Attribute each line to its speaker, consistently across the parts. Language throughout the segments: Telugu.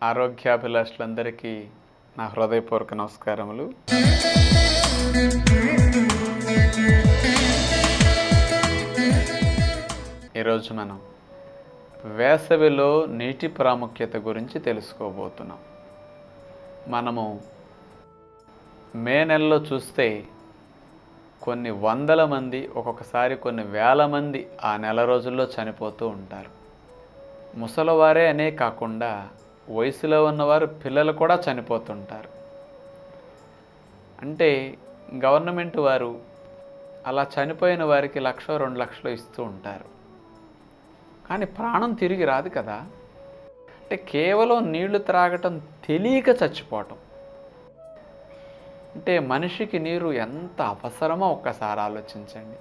Speaker 1: ఆరోగ్యాభిలాషులందరికీ నా హృదయపూర్వక నమస్కారములు. ఈరోజు మనం వేసవిలో నీటి ప్రాముఖ్యత గురించి తెలుసుకోబోతున్నాం. మనము మే నెలలో చూస్తే కొన్ని వందల మంది, ఒక్కొక్కసారి కొన్ని వేల మంది ఆ నెల రోజుల్లో చనిపోతూ ఉంటారు. ముసలివారే అనే కాకుండా వయసులో ఉన్నవారు, పిల్లలు కూడా చనిపోతుంటారు. అంటే గవర్నమెంట్ వారు అలా చనిపోయిన వారికి 1,00,000, 2,00,000 ఇస్తూ ఉంటారు. కానీ ప్రాణం తిరిగి రాదు కదా. అంటే కేవలం నీళ్లు త్రాగటం తెలియక చచ్చిపోవటం. అంటే మనిషికి నీరు ఎంత అవసరమో ఒక్కసారి ఆలోచించండి.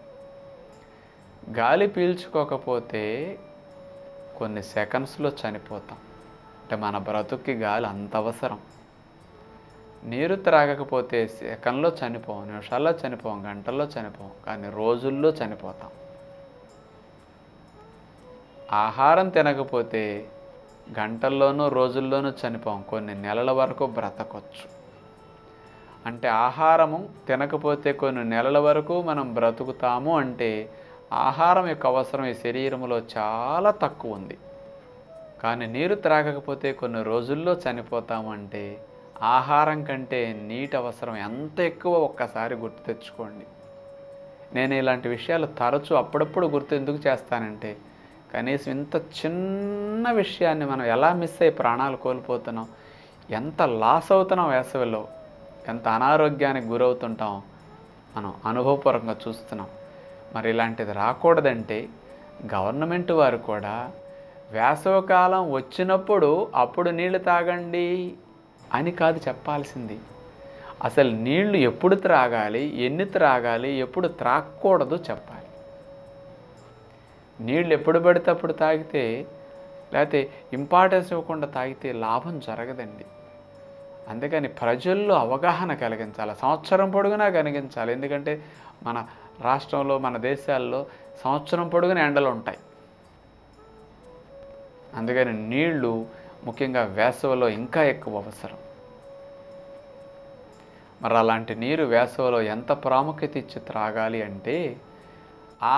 Speaker 1: గాలి పీల్చుకోకపోతే కొన్ని సెకండ్స్లో చనిపోతాం. అంటే మన బ్రతుక్కి గాలి అంత అవసరం. నీరు త్రాగకపోతే సెకండ్లో చనిపోం, నిమిషాల్లో చనిపోం, గంటల్లో చనిపోం, కానీ రోజుల్లో చనిపోతాం. ఆహారం తినకపోతే గంటల్లోనూ రోజుల్లోనూ చనిపోం, కొన్ని నెలల వరకు బ్రతకొచ్చు. అంటే ఆహారము తినకపోతే కొన్ని నెలల వరకు మనం బ్రతుకుతాము. అంటే ఆహారం యొక్క అవసరం ఈ శరీరంలో చాలా తక్కువ ఉంది. కానీ నీరు త్రాగకపోతే కొన్ని రోజుల్లో చనిపోతాము. అంటే ఆహారం కంటే నీటి అవసరం ఎంత ఎక్కువ ఒక్కసారి గుర్తు తెచ్చుకోండి. నేను ఇలాంటి విషయాలు తరచూ అప్పుడప్పుడు గుర్తు ఎందుకు చేస్తానంటే, కనీసం ఇంత చిన్న విషయాన్ని మనం ఎలా మిస్ అయ్యి ప్రాణాలు కోల్పోతున్నాం, ఎంత లాస్ అవుతున్నాం, వేసవిలో ఎంత అనారోగ్యానికి గురవుతుంటాం మనం అనుభవపూర్వకంగా చూస్తున్నాం. మరి ఇలాంటిది రాకూడదంటే గవర్నమెంట్ వారు కూడా వేసవికాలం వచ్చినప్పుడు అప్పుడు నీళ్లు తాగండి అని కాదు చెప్పాల్సింది. అసలు నీళ్లు ఎప్పుడు త్రాగాలి, ఎన్ని త్రాగాలి, ఎప్పుడు త్రాగకూడదు చెప్పాలి. నీళ్ళు ఎప్పుడు పడితే అప్పుడు తాగితే, లేకపోతే ఇంపార్టెన్స్ ఇవ్వకుండా తాగితే లాభం జరగదండి. అందుకని ప్రజల్లో అవగాహన కలిగించాలి, సంవత్సరం పొడుగునా కలిగించాలి. ఎందుకంటే మన రాష్ట్రంలో, మన దేశాల్లో సంవత్సరం పొడుగున ఎండలు ఉంటాయి. అందుకని నీళ్లు ముఖ్యంగా వేసవిలో ఇంకా ఎక్కువ అవసరం. మరి అలాంటి నీరు వేసవిలో ఎంత ప్రాముఖ్యత ఇచ్చి త్రాగాలి అంటే,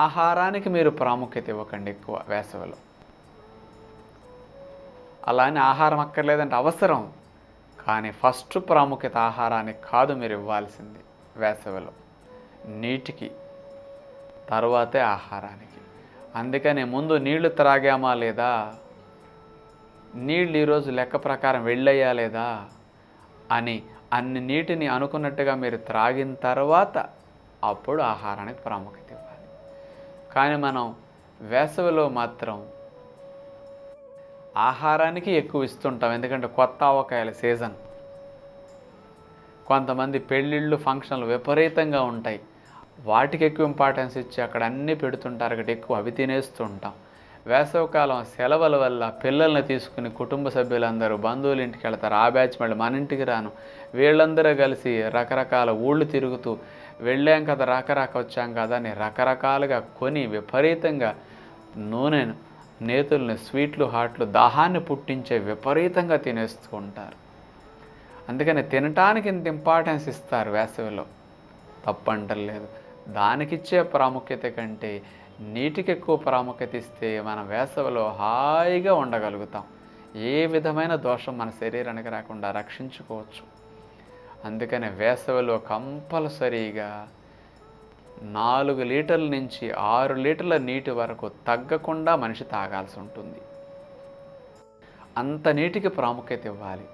Speaker 1: ఆహారానికి మీరు ప్రాముఖ్యత ఇవ్వకండి ఎక్కువ వేసవిలో. అలా అని ఆహారం అక్కర్లేదంటే అవసరం, కానీ ఫస్ట్ ప్రాముఖ్యత ఆహారానికి కాదు మీరు ఇవ్వాల్సింది. వేసవిలో నీటికి, తర్వాతే ఆహారానికి. అందుకని ముందు నీళ్లు త్రాగామా లేదా, నీళ్ళు ఈరోజు లెక్క ప్రకారం వెళ్ళయ్యా లేదా అని అన్ని నీటిని అనుకున్నట్టుగా మీరు త్రాగిన తర్వాత అప్పుడు ఆహారానికి ప్రాముఖ్యత ఇవ్వాలి. కానీ మనం వేసవిలో మాత్రం ఆహారానికి ఎక్కువ ఇస్తుంటాం. ఎందుకంటే కొత్త ఆవకాయల సీజన్. కొంతమంది పెళ్ళిళ్ళు, ఫంక్షన్లు విపరీతంగా ఉంటాయి, వాటికి ఎక్కువ ఇంపార్టెన్స్ ఇచ్చి అక్కడ అన్నీ పెడుతుంటారు, అక్కడ ఎక్కువ అవి తినేస్తూ ఉంటాం. వేసవికాలం సెలవుల వల్ల పిల్లల్ని తీసుకుని కుటుంబ సభ్యులందరూ బంధువుల ఇంటికి వెళ్తారు. ఆ బ్యాచ్ మళ్ళీ మన ఇంటికి రాను, వీళ్ళందరూ కలిసి రకరకాల ఊళ్ళు తిరుగుతూ వెళ్ళాం కదా, వచ్చాం కదా అని రకరకాలుగా కొని విపరీతంగా నూనెను, నేతుల్ని, స్వీట్లు, హాట్లు, దాహాన్ని పుట్టించే విపరీతంగా తినేస్తూ ఉంటారు. అందుకని తినటానికి ఇంత ఇంపార్టెన్స్ ఇస్తారు వేసవిలో, తప్పంటలేదు. దానికిచ్చే ప్రాముఖ్యత కంటే నీటికి ఎక్కువ ప్రాముఖ్యత ఇస్తే మనం వేసవిలో హాయిగా ఉండగలుగుతాం. ఏ విధమైన దోషం మన శరీరానికి రాకుండా రక్షించుకోవచ్చు. అందుకని వేసవిలో కంపల్సరీగా 4 లీటర్ల నుంచి 6 లీటర్ల నీటి వరకు తగ్గకుండా మనిషి తాగాల్సి ఉంటుంది. అంత నీటికి ప్రాముఖ్యత ఇవ్వాలి.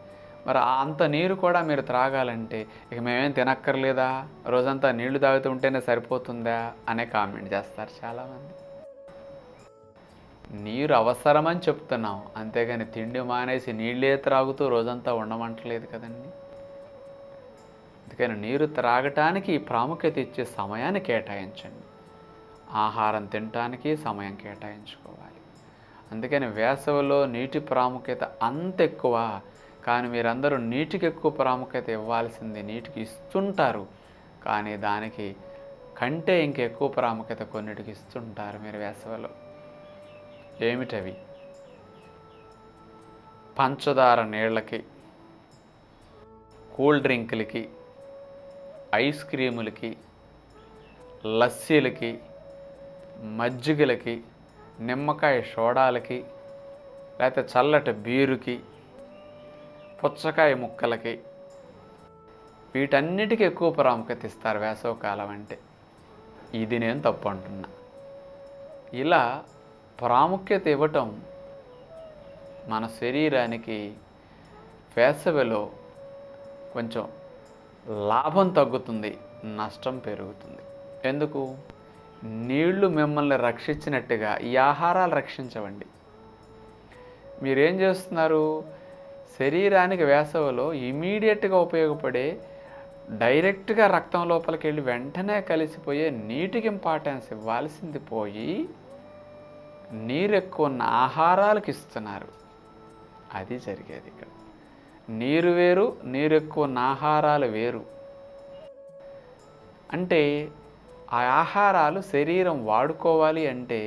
Speaker 1: మరి అంత నీరు కూడా మీరు త్రాగాలంటే ఇక మేమేం తినక్కర్లేదా, రోజంతా నీళ్లు తాగుతూ ఉంటేనే సరిపోతుందా అనే కామెంట్ చేస్తారు చాలామంది. నీరు అవసరమని చెప్తున్నాం, అంతేగాని తిండి మానేసి నీళ్ళే త్రాగుతూ రోజంతా ఉండమంటలేదు కదండి. అందుకని నీరు త్రాగటానికి ప్రాముఖ్యత ఇచ్చే సమయాన్ని కేటాయించండి. ఆహారం తినటానికి సమయం కేటాయించుకోవాలి. అందుకని వేసవిలో నీటి ప్రాముఖ్యత అంత ఎక్కువ. కానీ మీరందరూ నీటికి ఎక్కువ ప్రాముఖ్యత ఇవ్వాల్సింది. నీటికి ఇస్తుంటారు, కానీ దానికి కంటే ఇంకెక్కువ ప్రాముఖ్యత కొన్నిటికి ఇస్తుంటారు మీరు వేసవిలో. ఏమిటవి? పంచదార నీళ్ళకి, కూల్ డ్రింకులకి, ఐస్ క్రీములకి, లస్సీలకి, మజ్జిగలకి, నిమ్మకాయ సోడాలకి, లేకపోతే చల్లటి బీరుకి, పుచ్చకాయ ముక్కలకి, వీటన్నిటికీ ఎక్కువ ప్రాముఖ్యత ఇస్తారు వేసవికాలం అంటే. ఇది నేను తప్పు అంటున్నా. ఇలా ప్రాముఖ్యత ఇవ్వటం మన శరీరానికి వేసవిలో కొంచెం లాభం తగ్గుతుంది, నష్టం పెరుగుతుంది. ఎందుకు? నీళ్లు మిమ్మల్ని రక్షించినట్టుగా ఈ ఆహారాలు రక్షించవండి. మీరేం చేస్తున్నారు? శరీరానికి వేసవిలో ఇమీడియట్గా ఉపయోగపడే డైరెక్ట్గా రక్తం లోపలికి వెళ్ళి వెంటనే కలిసిపోయే నీటికి ఇంపార్టెన్స్ ఇవ్వాల్సింది పోయి నీరు ఎక్కువ ఉన్న ఆహారాలకు ఇస్తున్నారు. అది జరిగేది ఇక్కడ. నీరు వేరు, నీరు ఎక్కువ ఉన్న ఆహారాలు వేరు. అంటే ఆ ఆహారాలు శరీరం వాడుకోవాలి అంటే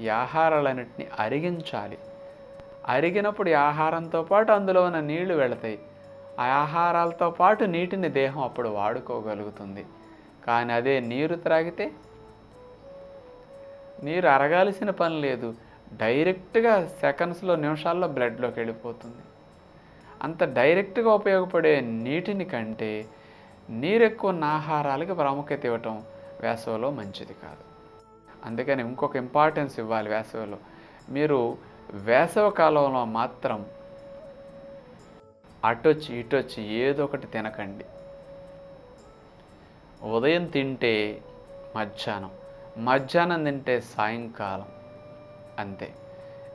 Speaker 1: ఈ ఆహారాలన్నింటినీ అరిగించాలి. అరిగినప్పుడు ఈ ఆహారంతో పాటు అందులో ఉన్న నీళ్లు వెళతాయి. ఆ ఆహారాలతో పాటు నీటిని దేహం అప్పుడు వాడుకోగలుగుతుంది. కానీ అదే నీరు త్రాగితే నీరు అరగాల్సిన పని లేదు, డైరెక్ట్గా సెకండ్స్లో నిమిషాల్లో బ్లడ్లోకి వెళ్ళిపోతుంది. అంత డైరెక్ట్గా ఉపయోగపడే నీటిని కంటే నీరు ఎక్కువ ఉన్న ఆహారాలకి ప్రాముఖ్యత ఇవ్వటం వేసవిలో మంచిది కాదు. అందుకని ఇంకొక ఇంపార్టెన్స్ ఇవ్వాలి వేసవిలో. మీరు వేసవి కాలంలో మాత్రం అటొచ్చి ఇటొచ్చి ఏదో ఒకటి తినకండి. ఉదయం తింటే మధ్యాహ్నం, మధ్యాహ్నం తింటే సాయంకాలం, అంతే.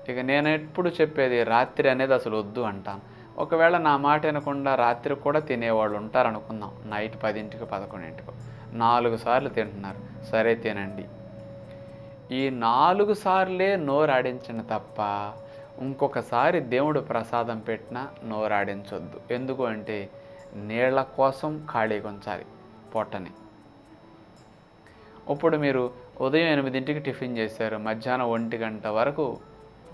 Speaker 1: ఇక నేను ఎప్పుడు చెప్పేది రాత్రి అనేది అసలు వద్దు అంటాను. ఒకవేళ నా మాట వినకుండా రాత్రి కూడా తినేవాళ్ళు ఉంటారనుకుందాం. నైట్ 10ంటికి 11ంటికో 4 సార్లు తింటున్నారు, సరే తినండి. ఈ 4 సార్లే నోరాడించండి తప్ప ఇంకొకసారి దేవుడు ప్రసాదం పెట్టినా నోరాడించొద్దు. ఎందుకు అంటే నీళ్ల కోసం ఖాళీగా ఉంచాలి పొట్టని. ఇప్పుడు మీరు ఉదయం 8ంటికి టిఫిన్ చేశారు, మధ్యాహ్నం 1 గంట వరకు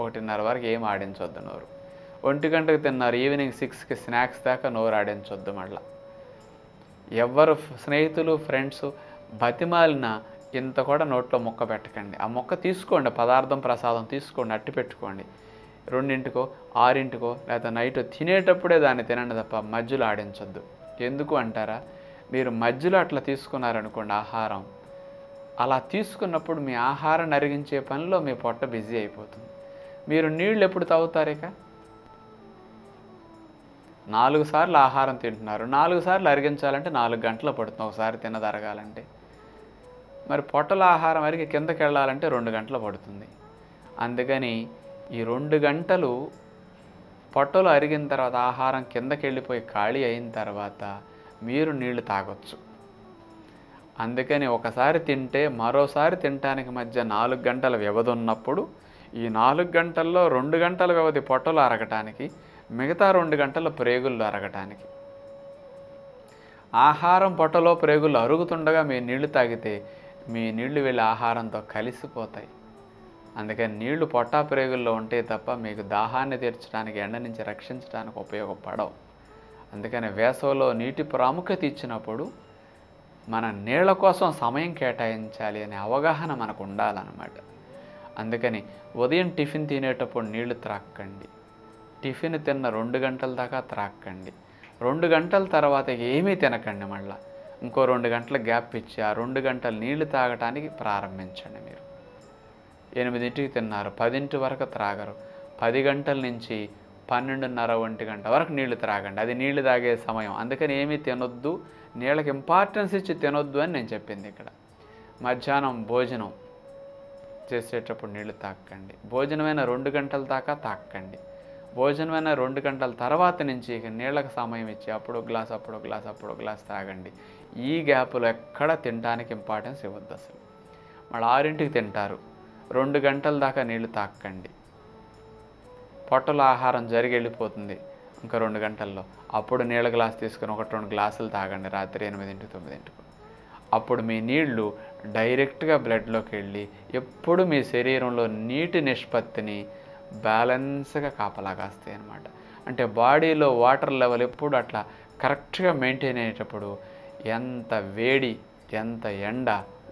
Speaker 1: 1:30 వరకు ఏం ఆడించొద్దు నోరు. 1 గంటకు తిన్నారు, ఈవినింగ్ 6కి స్నాక్స్ దాకా నోరు ఆడించొద్దు. మళ్ళీ ఎవరు స్నేహితులు ఫ్రెండ్స్ బతిమాలిన ఇంత కూడా నోట్లో మొక్క పెట్టకండి. ఆ మొక్క తీసుకోండి, పదార్థం ప్రసాదం తీసుకోండి, అట్టి పెట్టుకోండి. 2ంటికో 6ంటికో లేదా నైట్ తినేటప్పుడే దాన్ని తినండి తప్ప మధ్యలో ఆడించొద్దు. ఎందుకు అంటారా? మీరు మధ్యలో అట్లా తీసుకున్నారనుకోండి ఆహారం, అలా తీసుకున్నప్పుడు మీ ఆహారం అరిగించే పనిలో మీ పొట్ట బిజీ అయిపోతుంది. మీరు నీళ్ళు ఎప్పుడు తాగుతారు? ఇక 4 సార్లు ఆహారం తింటున్నారు, 4 సార్లు అరిగించాలంటే 4 గంటలు పడుతుంది ఒకసారి తిన్నది అరగాలంటే. మరి పొట్టల ఆహారం అరిగి కిందకి వెళ్ళాలంటే 2 గంటలు పడుతుంది. అందుకని ఈ 2 గంటలు పొట్టలు అరిగిన తర్వాత ఆహారం కిందకి వెళ్ళిపోయి ఖాళీ అయిన తర్వాత మీరు నీళ్లు తాగొచ్చు. అందుకని ఒకసారి తింటే మరోసారి తినటానికి మధ్య 4 గంటల వ్యవధి ఉన్నప్పుడు ఈ 4 గంటల్లో 2 గంటల వ్యవధి పొట్టలు అరగటానికి, మిగతా 2 గంటల ప్రేగుళ్ళు అరగటానికి. ఆహారం పొట్టలో ప్రేగుళ్ళు అరుగుతుండగా మీ నీళ్లు తాగితే మీ నీళ్లు వెళ్ళి ఆహారంతో కలిసిపోతాయి. అందుకని నీళ్లు పొట్టా ప్రేగుల్లో ఉంటే తప్ప మీకు దాహాన్ని తీర్చడానికి, ఎండ నుంచి రక్షించడానికి ఉపయోగపడవు. అందుకని వేసవిలో నీటి ప్రాముఖ్యత ఇచ్చినప్పుడు మన నీళ్ల కోసం సమయం కేటాయించాలి అనే అవగాహన మనకు ఉండాలన్నమాట. అందుకని ఉదయం టిఫిన్ తినేటప్పుడు నీళ్లు త్రాక్కండి. టిఫిన్ తిన్న 2 గంటల దాకా త్రాక్కండి. 2 గంటల తర్వాత ఏమీ తినకండి. మళ్ళీ ఇంకో 2 గంటల గ్యాప్ ఇచ్చి ఆ 2 గంటలు నీళ్లు తాగటానికి ప్రారంభించండి. మీరు 8ంటికి తిన్నారు, 10ంటి వరకు త్రాగరు. 10 గంటల నుంచి 12:30, 1 గంట వరకు నీళ్లు త్రాగండి. అది నీళ్లు తాగే సమయం. అందుకని ఏమీ తినొద్దు, నీళ్ళకి ఇంపార్టెన్స్ ఇచ్చి తినొద్దు అని నేను చెప్పింది ఇక్కడ. మధ్యాహ్నం భోజనం చేసేటప్పుడు నీళ్లు తాకండి. భోజనమైన 2 గంటల దాకా తాకండి. భోజనమైన 2 గంటల తర్వాత నుంచి ఇక నీళ్ళకి సమయం ఇచ్చి అప్పుడు గ్లాస్, అప్పుడు గ్లాస్, అప్పుడు గ్లాస్ తాగండి. ఈ గ్యాప్లో ఎక్కడ తినడానికి ఇంపార్టెన్స్ ఇవ్వద్దు అసలు. మళ్ళీ 6ంటికి తింటారు, 2 గంటల దాకా నీళ్లు తాకండి. పొట్టలో ఆహారం జరిగి వెళ్ళిపోతుంది ఇంకా 2 గంటల్లో. అప్పుడు నీళ్ళ గ్లాస్ తీసుకుని 1-2 గ్లాసులు తాగండి రాత్రి 8, 9. అప్పుడు మీ నీళ్లు డైరెక్ట్గా బ్లడ్లోకి వెళ్ళి ఎప్పుడు మీ శరీరంలో నీటి నిష్పత్తిని బ్యాలెన్స్గా కాపలా కాస్తాయి అన్నమాట. అంటే బాడీలో వాటర్ లెవెల్ ఎప్పుడు అట్లా కరెక్ట్గా మెయింటైన్ అయ్యేటప్పుడు ఎంత వేడి, ఎంత ఎండ,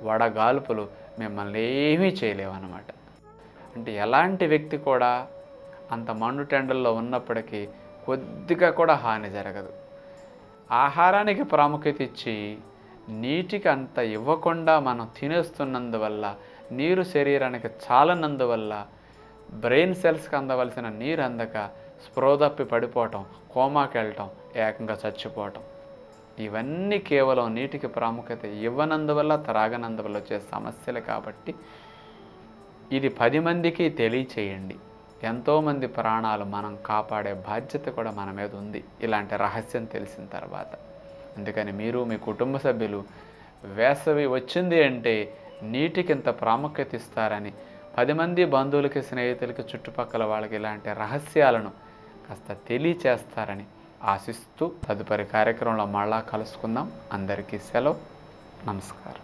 Speaker 1: వడగాల్పులు మిమ్మల్ని ఏమీ చేయలేవన్నమాట. అంటే ఎలాంటి వ్యక్తి కూడా అంత మండుటెండల్లో ఉన్నప్పటికీ కొద్దిగా కూడా హాని జరగదు. ఆహారానికి ప్రాముఖ్యత ఇచ్చి నీటికి అంత ఇవ్వకుండా మనం తినేస్తున్నందువల్ల, నీరు శరీరానికి చాలనందువల్ల బ్రెయిన్ సెల్స్కి అందవలసిన నీరు అందక స్పృహ తప్పి పడిపోవటం, కోమాకి వెళ్ళటం, ఏకంగా చచ్చిపోవటం, ఇవన్నీ కేవలం నీటికి ప్రాముఖ్యత ఇవ్వనందువల్ల, త్రాగనందువల్ల వచ్చే సమస్యలు. కాబట్టి ఇది 10 మందికి తెలియచేయండి. ఎంతోమంది ప్రాణాలు మనం కాపాడే బాధ్యత కూడా మన మీద ఉంది ఇలాంటి రహస్యం తెలిసిన తర్వాత. అందుకని మీరు మీ కుటుంబ సభ్యులు వేసవి వచ్చింది అంటే నీటికి ఇంత ప్రాముఖ్యత ఇస్తారని 10 మంది బంధువులకి, స్నేహితులకి, చుట్టుపక్కల వాళ్ళకి ఇలాంటి రహస్యాలను కాస్త తెలియచేస్తారని ఆశిస్తూ తదుపరి కార్యక్రమంలో మళ్ళా కలుసుకుందాం. అందరికీ సెలవు. నమస్కారం.